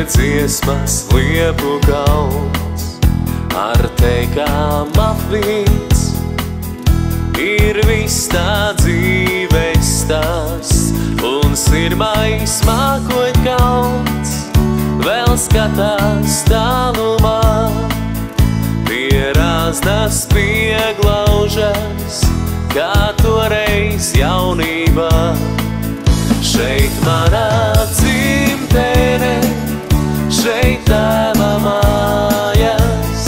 dziesmas liepu kalns, ar teikām apvīts, ir viss tā dzīves stāsts, un sirmais mākoņu kalns vēl skatās tālumā, pie rāznas pieglaužas, kā toreiz jaunībā. Šeit manā dzimtene, šeit tēva mājas,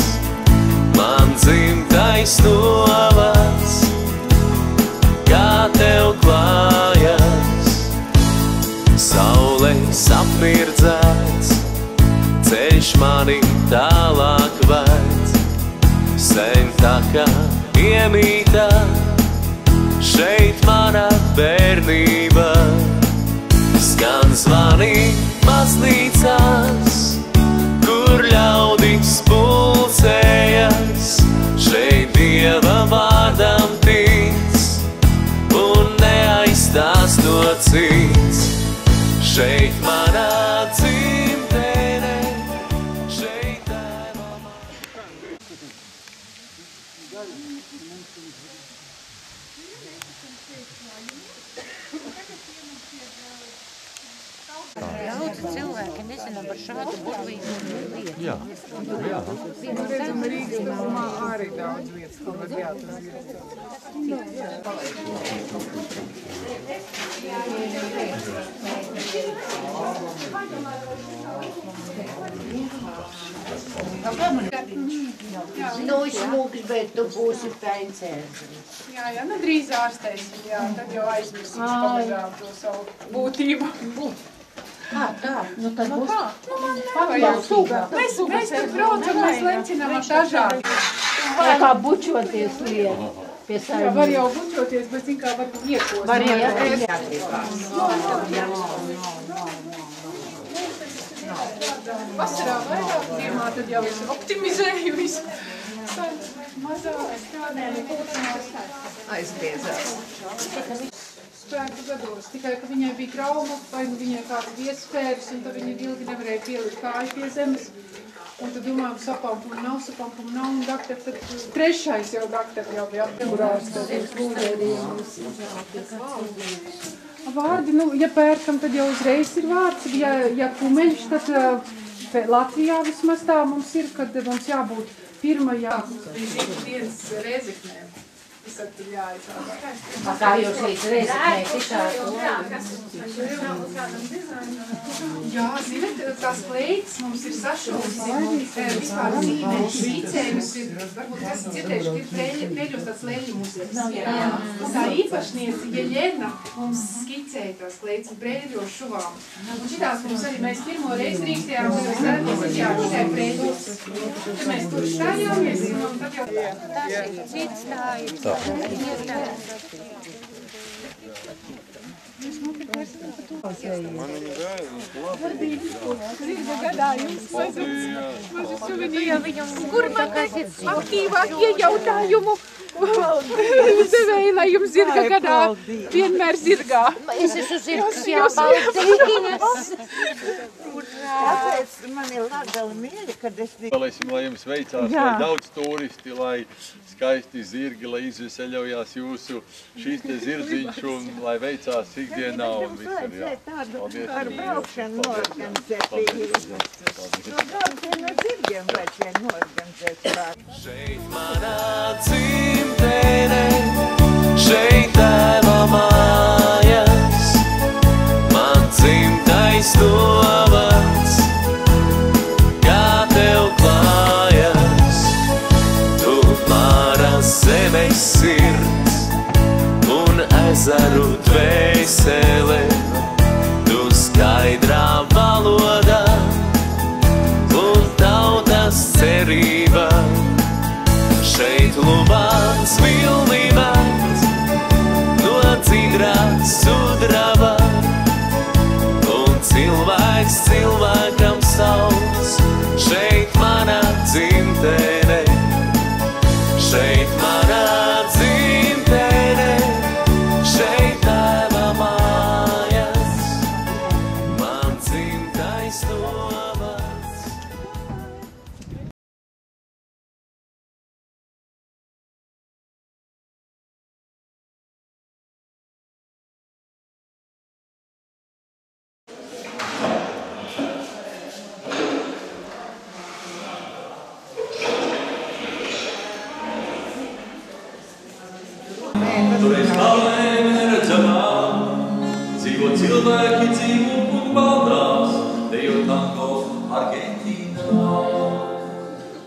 man dzimtais novads, kā tev klājas. Saule sapmirdzēts, ceļš mani tālāk ved, sen tā kā iemītā, šeit mana bērnība. Skan zvani baznīcās, kur ļaudis pulcējas, šeit Dieva vārdam tic, un neaizstās to cits. Šeit manā dzimtene, šeit tēva Daudz cilvēki nezinām par šādu burvīgu lietu. Jā. Redzam, Rīgas domā arī daudz vietas, kur var jāatzīst. Nu, smūgs, bet tu būsi pēncēs. Jā, nu drīz ārstēsim, jā, tad jau aizmirsim pamazām to savu būtību. Tā? Nu, tad būs Mēs tur braucam, mēs leņķinām ar dažādi. kā bučoties lietu pie Jā, saimnes. var jau bučoties, bet zin kā var iekos. Var iekos. Vasarā vairāk, ziemā tad jau es optimizēju visu. Mazāk strādēju. Aizgriezās. Spēku gados, tikai, ka viņai bija trauma, vai nu viņai kāds viesspēris, un tad viņa ilgi nevarēja pielikt kāju pie zemes. Un tad domājam, sapampuma nav, un daktar, tad trešais jau daktar jau bija apkurās, tad ir lūdēdījums. Vārdi, nu, ja pērkam, tad jau uzreiz ir vārds, ja kumeļš, tad Latvijā vismaz tā mums ir, kad mums jābūt pirmajā. Zīmes dienas Rēzeknē. Tad jāizādā. Kā jūs līdz Rēzeknē tikāt? Jā, zināt, tās kleitas mums ir sašūs, vispār dzīvē skicējums ir, varbūt kas dzirdējuši, ka ir Preļos tāds leļu muzejs. Tā īpašniece Jeļena mums skicēja tās kleitas un Preļos šuvām. Un šitās mums arī mēs pirmo reizi rīkstējām, kad mēs redzēsim, jā, šitā Preļos. Tad mēs tur stājāmies, un tad jau... Tas ir cits tā ir. Man viņa gāja, Gadājums, mazu suvenīru. Kur man Aktīvākie jautājumu devēji, lai jums zirga gadā vienmēr zirgā. Es esmu zirgs, jā, paldies. Tāpēc man ir Latgala mīļa, kad es... Vēlēsim, lai jums veicās, lai daudz turisti, lai skaisti zirgi, lai izveseļojās jūsu šīs te zirdziņš un lai veicās ikdienā un visur, jā. Paldies. Ar braukšanu norganizēt. No braucienu no zirgiem vajag norganizēt. Šeit manā dzimtene, šeit tēva mājas, man dzimtais novads, kā tev klājas. Tu māras zemes sirds un ezeru dvēsele, tu skaidrā valodā un tautas cerība. Šeit Lubāns vilni cilvēki dzīvo un baldās, dejo tango Argentīnā.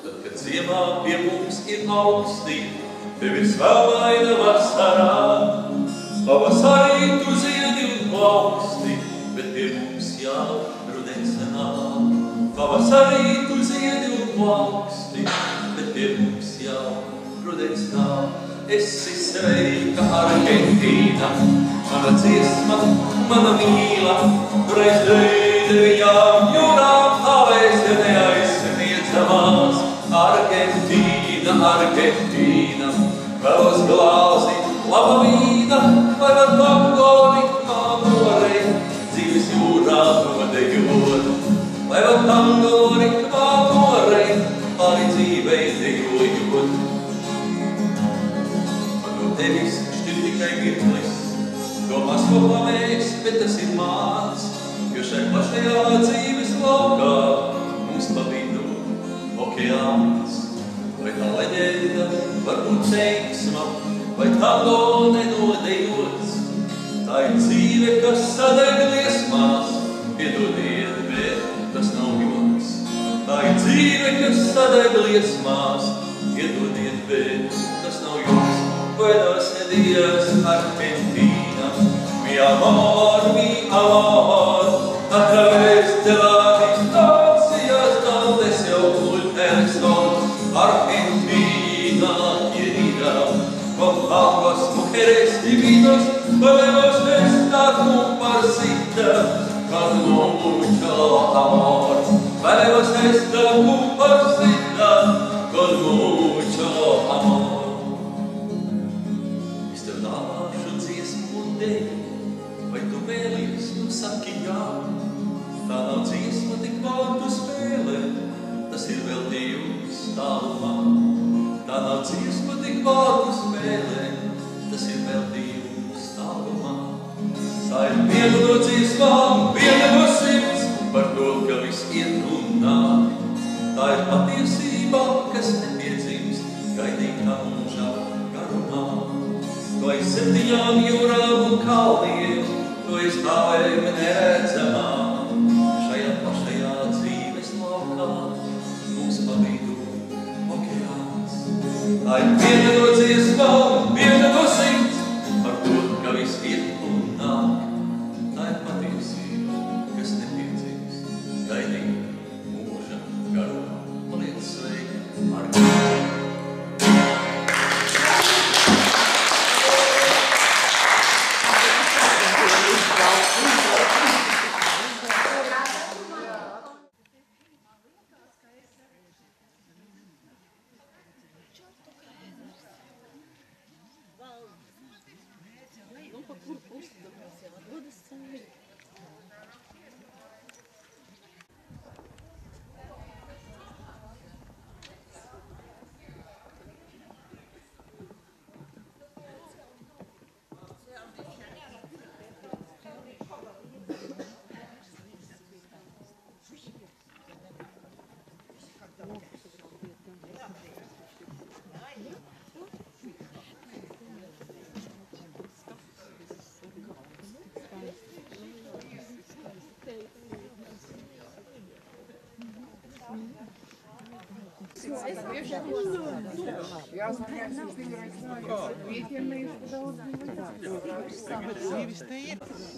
Tad, kad ziemā pie mums ir augsti, tev ir svēlaina vasarā. Pavasarī tu ziedi un plauksti, bet pie mums jau rudens nāk. Pavasarī tu ziedi un plauksti, bet pie mums jau rudens nāk. Esi sveika Argentīna, mana dziesma, mana mīla, reiz devījām jūrām avēs neaizsniedzamās. Argentīna, Argentīna, vēlos glāzi, laba vīna, vai var tango ritmā norei, dzīves jūrā nodejot. Vai var tango ritmā norei, lai dzīvei dejojot. Tevis šķir tikai mirklis, domās kopā mēs, bet tas ir māc, jo šai plašajā dzīves laukā mums pa vidu okeāns. Vai tā leģenda var būt teiksma, vai tango nenodejots, tā ir dzīve, kas sadeg liesmās, piedodiet, bet tas nav joks. Tā ir dzīve, kas sadeg liesmās, piedodiet, bet tas nav joks. Buenos días, Argentina, mi amor, a través de las distancias donde se oculta el sol. Argentina, querida, con tangos, mujeres y vinos, podemos estar compartida con mucho amor. Podemos estar compartida con mucho amor. Vai tu vēlies, tu saki jā, tā nav dziesma, tik vārdu spēlē, tas ir veltījums tālumā. Tā nav dziesma, tik vārdu spēlē, tas ir veltījums tālumā. Tā ir viena no dziesmām, viena no simts, par to, ka viss iet un nāk. Tā ir patiesība, kas nepiedzimst, gaidītā mūžā garumā. Tu aiz 7 jūrām un kalniem, tu aiz tāvēm neredzamām. Šajā pašajā dzīves laukā mums pa vidu okeāns. Tā ir viena no dziesmām, viena no simts, par to, ka viss iet un nāk. Tā ir patiesība, kas nepiedzimst, gaidīt mūža garumā. Paliec sveiki, Argentīna!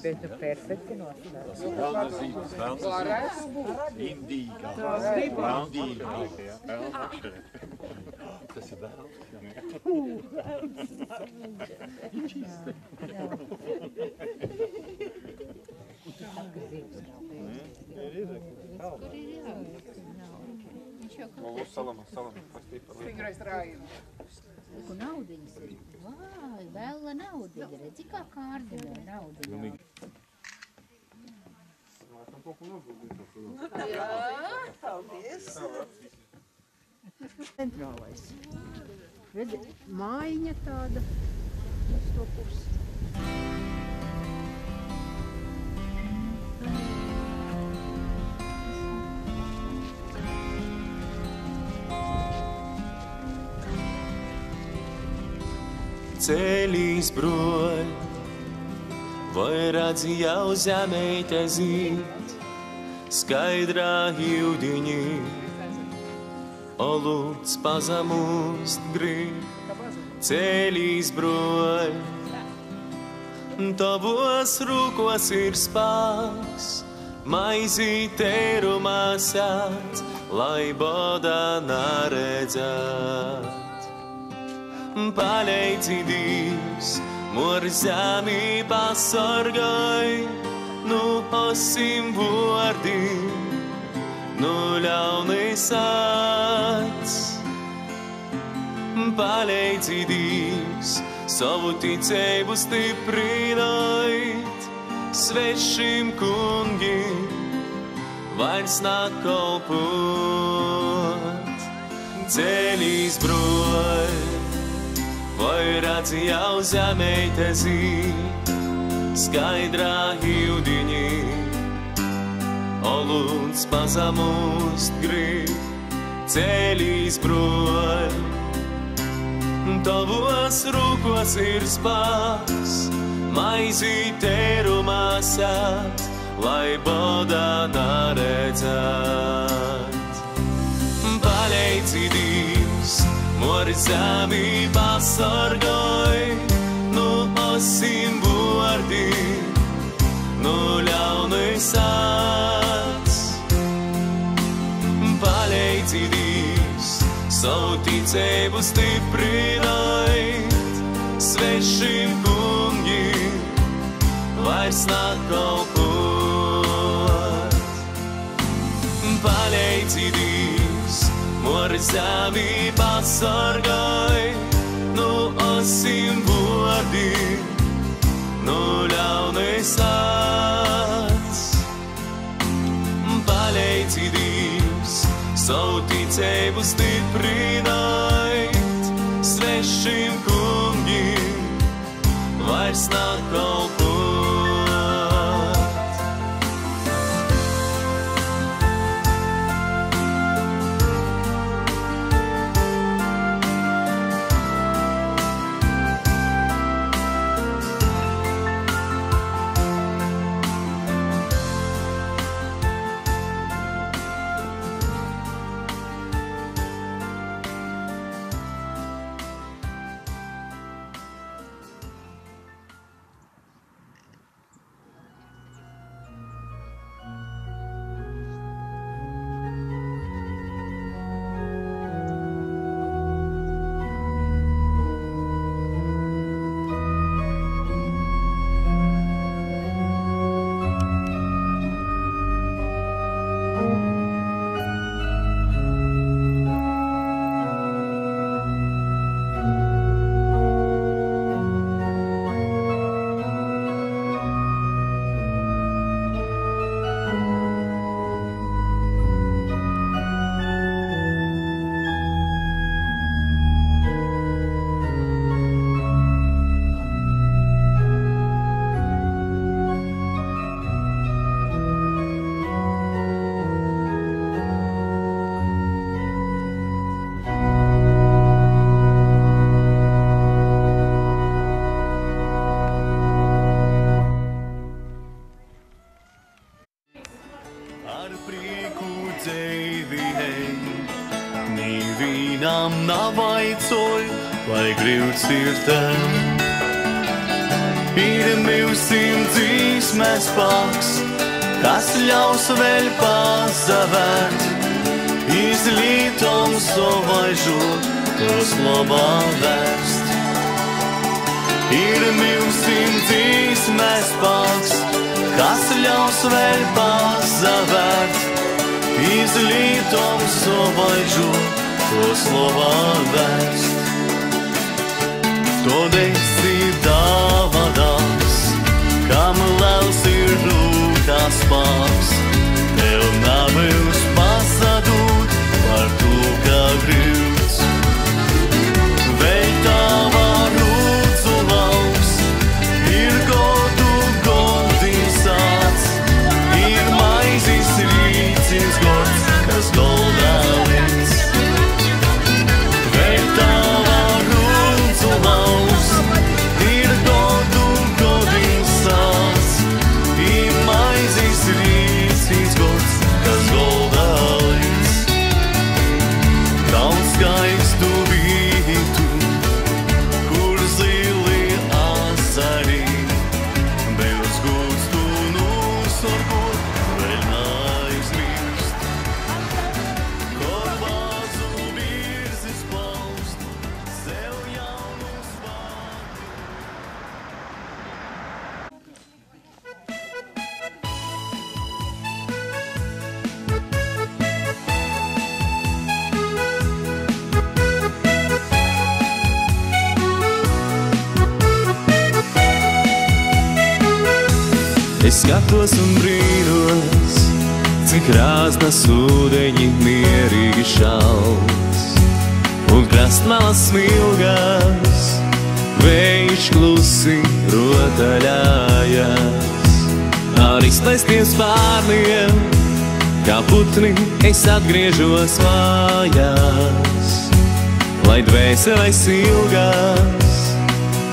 Bet tu perfekti noslēdz. Tas ir pelna zīmes, pelna indīgā. Indīgā. Tas ir vēls. Ko naudiņas ir? Vai, vēl naudiņa. Redzi, kā kārdina naudiņa. Jā, paldies. Centrālais. Redzi, mājiņa tāda uz to pusi. Ceļīs broļ, vai redzi jau zemeite zīd, skaidrā jūdiņi, olūts pazamūst grib, ceļīs broļ. Tavos rūkos ir spāks, maizī tērumā sēt, lai bodā naredzēt. Paleidzi Dievs, mor zemi pasargāj, nu osim vordi, nu ļaunis acs. Paleidzi Dievs, savu ticēbu stiprināt, svešim kungim vairs nāk kalpot. Ceļīs broļ, vai redzi jau zemeite zīd, skaidrā jūdiņi, olūts pazamūst grib, ceļīs broļ. Tavos rūkos ir spāks, maizī tērumā sēt, lai bodā naredzēt. Paleidzi Dievs, mor zemi pasargāj, nu osim vordi, nu ļaunis acs. Paleidzi Dievs, savu ticēbu stiprināt, svešim kungim vairs nāk kalpot. Paleidzi Dievs, mor zemi pasargāj, nu osim vordi, nu ļaunis acs. Paleidzi Dievs, savu ticēbu stiprināt, svešim kungim vairs nāk kalpot. Vai grūts ir tev? Ir milsim dzīsmēs spāks, kas ļaus vēl pazavērt, izlītom savaižot, tos labā vērst. Ir milsim dzīsmēs spāks, kas ļaus vēl pazavērt, izlītom savaižot, tos labā vērst. Tad esi dāvādās, kam liels ir rūtās spāks, tev nav jūs pasadūt par to, kā grūts. Vēl tavā rūdzu lauks, ir godu godīs sāc, ir maizis rīcins gods, kas goldā liec. Vēl tavā rūdzu lauks, ir godu godīs sāc, Es skatos un brīnos, cik krāsnas ūdeņi mierīgi šals, un krastmalas smilgās vējš klusi rotaļājas. Ar izplēstiem spārniem, kā putni, es atgriežos mājās, lai dvēseles ilgās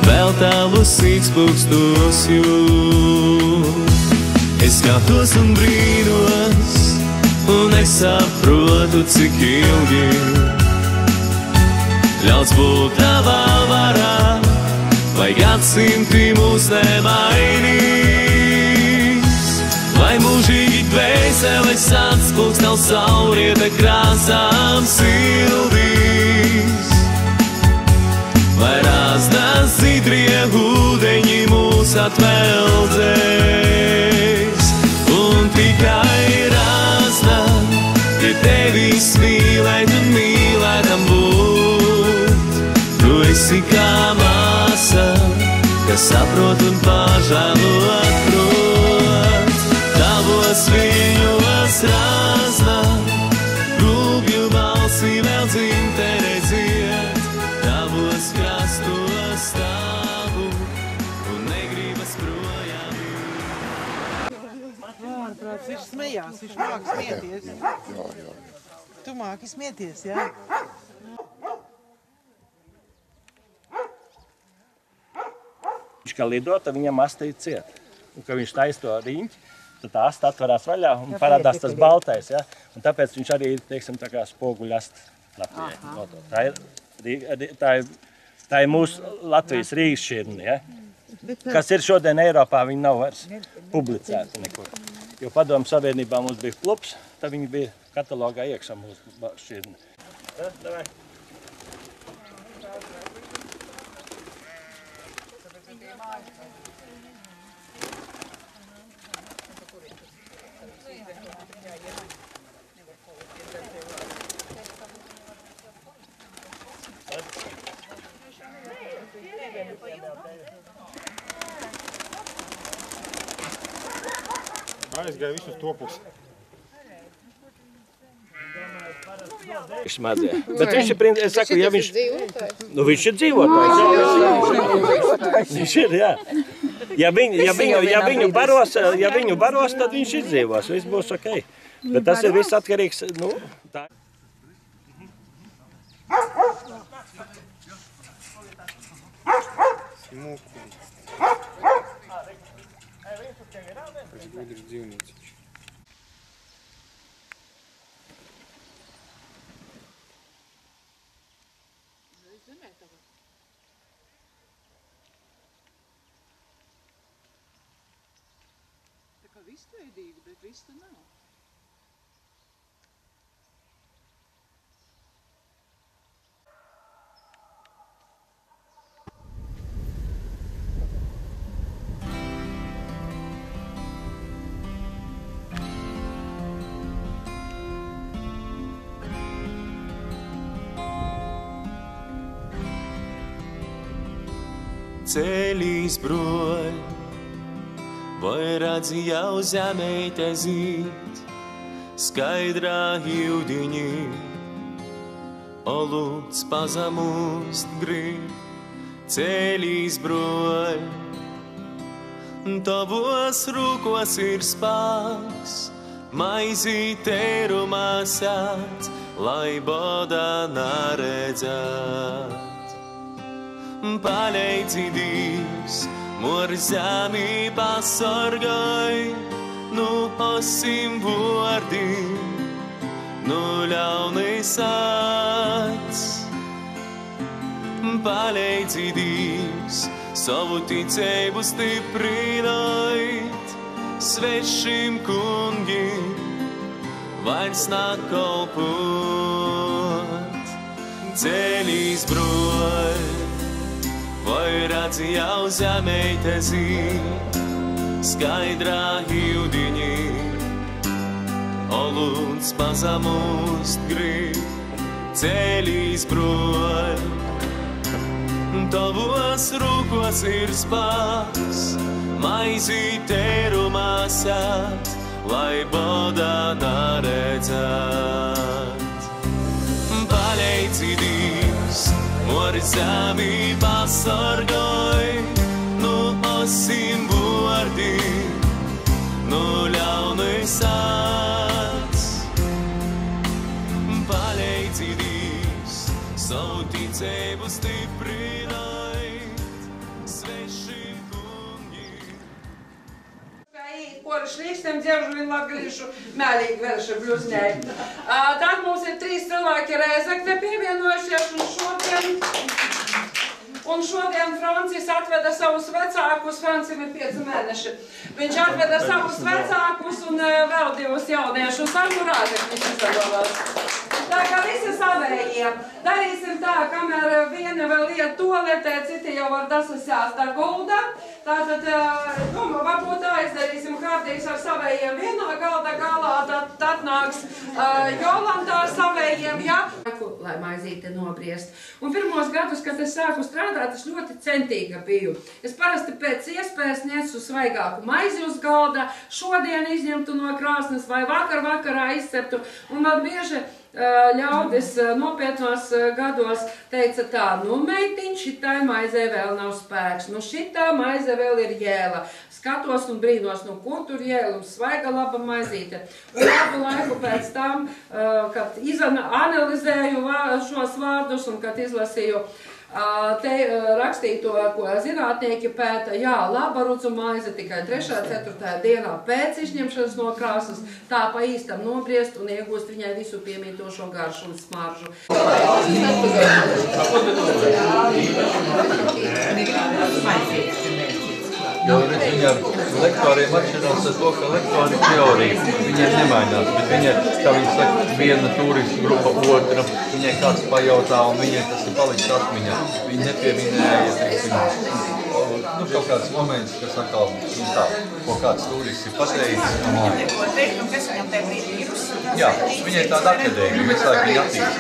vēl tālu sīkspūkstos jūt. Es skatos un brīnos, un nesaprotu, cik ilgi ļauts būt tavā varā, vai gadsimti mūs nemainīs, vai mūžīgi dvēseles atspūks nav saulrieta krāsām sildīs, vai rāsnās zidrie ūdeņi mūs atveldzēs, un tikai rāsnā pie tevis mīlēt un mīlētam būt. Tu esi kā māsa, kas saprot un pažēlot prot, tavos viļņos rāsnā, gulbju balsi vēl dzimtenē dzied, tavos krastos stāvu un negribas projām iet. Vārprāts, viņš smējās, viņš māk smieties. Tu māki smieties, jā? Viņš kā lido, tad viņam asta ir ciet. Un, kad viņš taisa to riņķi, tad tā asta atvarās vaļā un parādās tas baltais, ja? Un tāpēc viņš arī, teiksim, tā kā spoguļast Latvijai. Tā ir mūsu Latvijas Rīgas šķirne, ja? Kas ir šodien Eiropā, viņi nav vairs publicēti nekur. Jo Padomju Savienībā mums bija plups, tad viņi bija katalogā iekšā mūsu šķirne. Davai. Aizgāja visus to pusi. Viņš mazē. Bet viņš ir, es saku, ja viņš... Nu, viņš ir dzīvotājs. Viņš ir, jā. Ja viņu baros, tad viņš izdzīvos. Viss būs ok. Bet tas ir viss atkarīgs, nu, tā. Gudrs dzīvnieciņš. Tā kā visveidīgi, bet viss tā nav. Ceļīs broļ, vai redzi jau zemeite zīt, skaidrā jūdiņi, olūts pazamūst grib. Ceļīs broļ, tavos rūkos ir spāks, maizī tērumā sēt, lai bodā naredzēt. Paleidzi Dievs, mor zemi pasargai, nu osim vordi, nu ļaunis acs. Paleidzi Dievs, savu ticēbu stiprināt, svešim kungim vairs nakalpot. Ceļīs broļ, vai redzi jau zemeite zīt, skaidrā jūdiņi, olūts pazamūst grib. Ceļīs broļ, tavos rūkos ir spāks, maizī tērumā lai bodā naredzēt. Paleici Dievs, mori zemi pasargoj, nu osim burdi, nu ļaunais āds. Paleici Dievs, savu ticību stiprināt, svešim kungiem. Kori šļīkstiem dzieržu latgalīšu mēlīgi verši bļuznēji. Tad mums ir 3 cilvēki Rēzekne pievienojušies un šodien Francis atveda savus vecākus, Francim ir 5 mēneši. Viņš atveda savus vecākus un vēl 2 jauniešus ar Rēzeknis izvedolās. Tā kā visi savējie. Darīsim tā, kamēr viena vēl iet toaletē, citi jau var dasasjās tā gulda. Tātad, varbūt aizdarīsim kārtīs ar savējiem vienā galda galā, tad nāks Jolanta ar savējiem, ja? Lai maizīte nobriest. Un pirmos gadus, kad es sāku strādāt, es ļoti centīga biju. Es parasti pēc iespējas nesu svaigāku maizi uz galda, šodien izņemtu no krāsnes vai vakarā izceptu. Un man bieži ļaudis nopietnos gados teica tā, nu meitiņ, šitai maizē vēl nav spēks, nu šitā maize vēl ir jēla. Skatos un brīnos, nu kur tur jēlums, svaiga laba maizīte. Un labu laiku pēc tam, kad analizēju šos vārdus un kad izlasīju te rakstīto, ko zinātnieki pēta, jā, laba rudzu maize tikai 3. 4. dienā pēc izņemšanas no krāsas, tā pa īstam nobriest un iegūst viņai visu piemītošo garšu un smaržu. Jo, redz, viņi ar lektoriem atšķirās ar to, ka lektori teorija, viņiem nemainās, bet viņiem, kā viņi saka, viena turistu grupa otra, viņiem kāds pajautā un viņiem tas ir paliks atmiņā. Viņi nepieminēja, teiksim, nu, kaut kāds moments, kas atkal, tā, ko kāds turists ir pateicis. Jā, viņai tāda akadēmija, mēs tā viņi attīstās.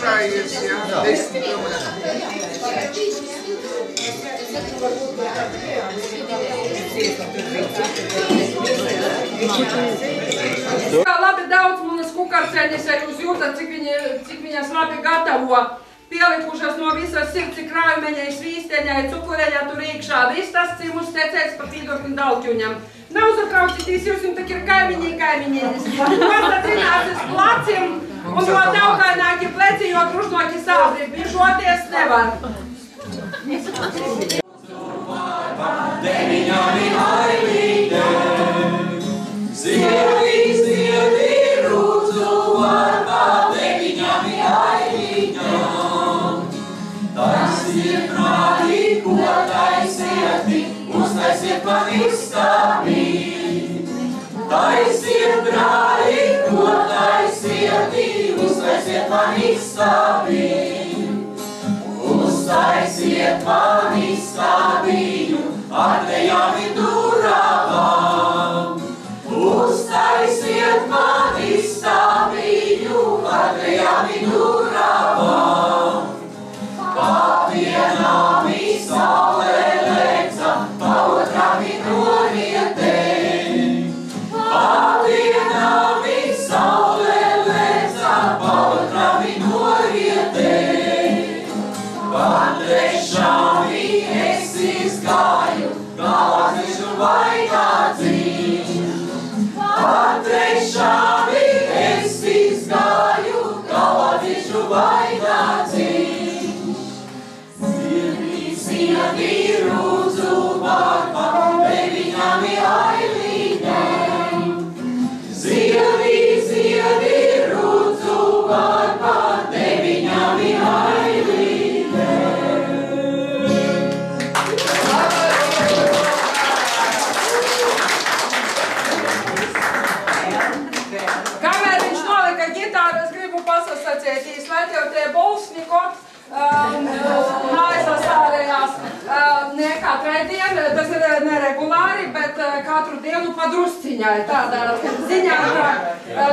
Kā labi daudz manas kukarceņas, ja jūs jūtat, cik viņas labi gatavo. Pielikušas no visas sirds krājumeņai, svīsteņai, cukureņā tur iekšā. Viss tas cimus tecēts pa pīdurkni dalķuņam. Nav zatraucitīs, jūs jums tak ir kaimiņienes. Pastatināsies placim un jo daugaināki pleci, jo družnoki sābri. Bižoties nevar. Deviņami ailīte, zievi, rūdzu vārpā, deviņami ailīņām. Taisiet prāti, ko taisieti, uztaisiet man istabī. Taisiet prāti, ko taisieti, uztaisiet man istabī. Uztaisiet man istabīju, atvejami durāvām. Uztaisiet man istabīju, atvejami durāvām. Pavienami saule leca, paotrami norietei. Pavienami saule leca, paotrami norietei. Patrešami es izgāju, galvasnišu vainā dzīv. Patrešami es izgāju, galvasnišu vainā dzīv. Zievi, rūdzu vārpā, deviņami ailīņiem. Zievi, rūdzu vārpā, deviņami ailīņiem. Kamēr viņš nolika ģitāru, es gribu pasasacētīs, lai tev tie bolsnikot mājas ārējās ne katrai dienu, tas ir neregulāri, bet katru dienu padrusciņai, tādā ziņā, ka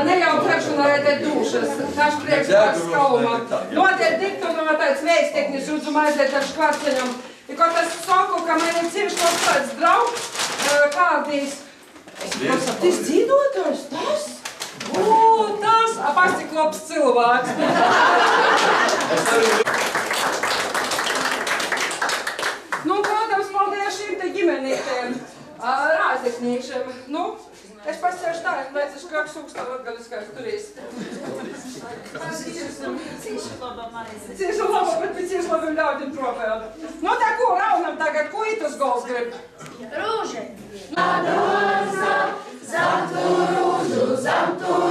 ne jau trešana reide dušas, taš priekšpārs skalumā. Notiek diktonotais veisteknis, rudzu maizēt ar škvarceņam. I kaut es saku, ka man ir cīši kaut kāds draugs kārdīs, Tas dzīvotājs, tas? Tas, apasti labs cilvēks. Nu, protams, paldies šīm te ģimenītēm, rāzeknīšiem. Nu, es pasēšu tā, lai tas kāds sūkstāv atgaliskais turīs. Cīši laba, bet pēc cīši labam ļaudim tropēl. Nu, tā ko raunam tagad, ko itas gols grib? Rūži! Nadoza, zam tu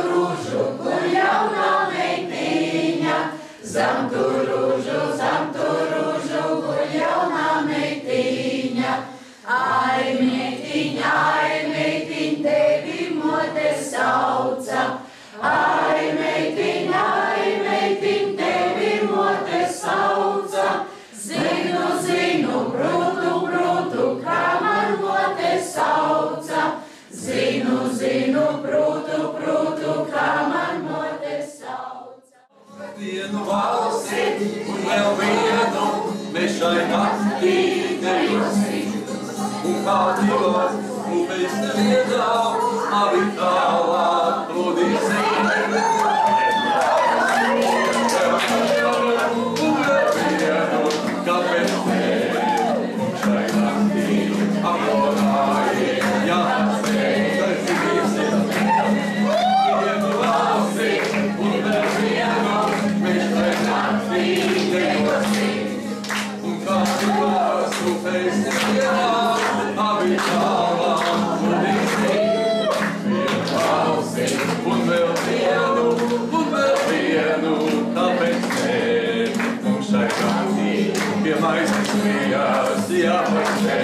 rūžu, kur jaunā meitiņa. Zam tu rūžu, kur jaunā meitiņa. Ai, meitiņ, tevi mote sauca. Ai, meitiņ, tevi mote sauca. Zinu, brūtu, kā man mote sauca. Zinu, brūtu, kā man mote sauca. Vienu valsti un vēl vienu, mēs šai naktī nejosim. Un kā divas upes neviedā, abi tālāk plūdīsim. Un vēl vienu, kāpēc mums šai naktī apgādāji, jāspēj. Vienu valsti un vēl vienu, mēs šai naktī nejosim. Un kā divas upes neviedā, abi tālāk plūdīsim. Vienu valsti un vēl vienu, tāpēc ne mums šai naktī pie maizes mījās jāpaspē.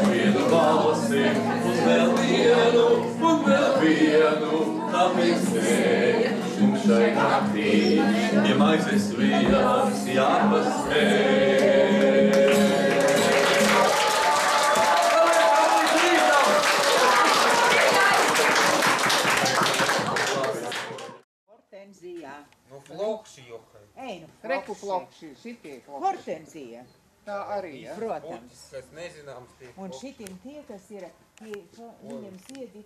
Vienu valsti un vēl vienu, tāpēc ne mums šai naktī pie maizes mījās jāpaspē. Hortenzija. Nu, flokši, Johai. Ei, nu, Reku flokši, šitie flokši. Hortenzija. Tā arī, ja? Protams. Kas nezināms tie Un šitim tie, kas ir, viņam siedi.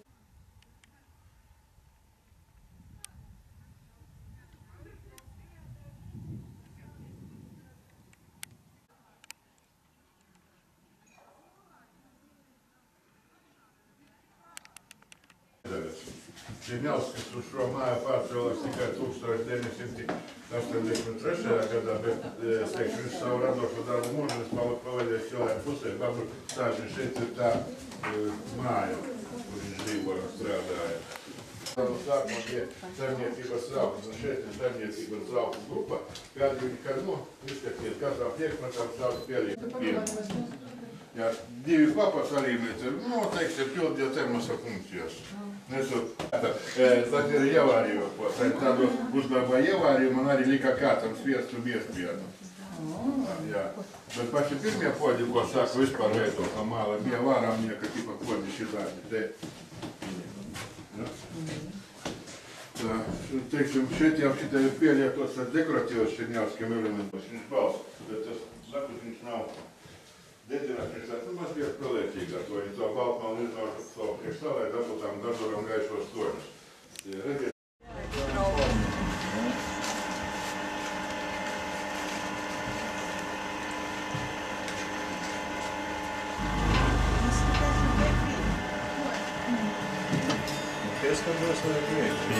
Ziņauskas uz šo māju pārcēlās tikai 1983. gadā, bet, teikšu, viņš savu radošo darbu mūžu, es pavadījis cilvēku pusē, babu stāžu šeit ir tā māja, kur viņš dzīvoja un strādāja. Sākumā bija saimniecības zaukas, un šeit ir saimniecības zaukas grupa, kādi viņi, izskatiet, katrā priekšmetam savas pielīmes. Jā, divi papasalīmnieci, teiksim, pildīja termosa funkcijas. Tad ir ievārījumu. Tādu uzglabā ievārījumu man arī lika kātam sviestu biespietu. Jā. Bet paši pirmie poļi, ko saka vispār veidot no māla, bija vārāmnieka tipa poļi šitādi. Teiksim, šeit jau šitai ir pielietos dekoratīvas šķirņāvskiem elementos. Viņš balsts, bet tas sakus viņš nav. Dedzināt, viņš tāds mazliet pelētīgāk, vai to baltmālu iznāšu savu priekšā, lai dabūtām dažoram gaišos toņus.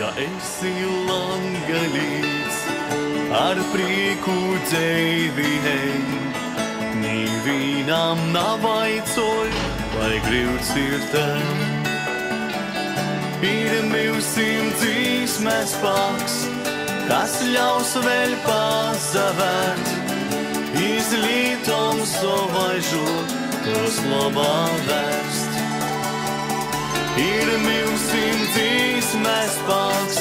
Ja esi langalīts, ar prieku dzeivi ej, Nīvīnām navaicoj, lai gribts ir tev. Ir milsim dzīsmes spāks, kas ļaus vēl pazavērt, izlītom sovaižot, tos labā vērst. Ir milsim dzīsmes spāks,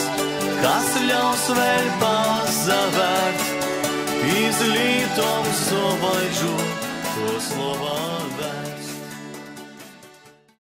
kas ļaus vēl pazavērt, izlītom sovaižot, tos labā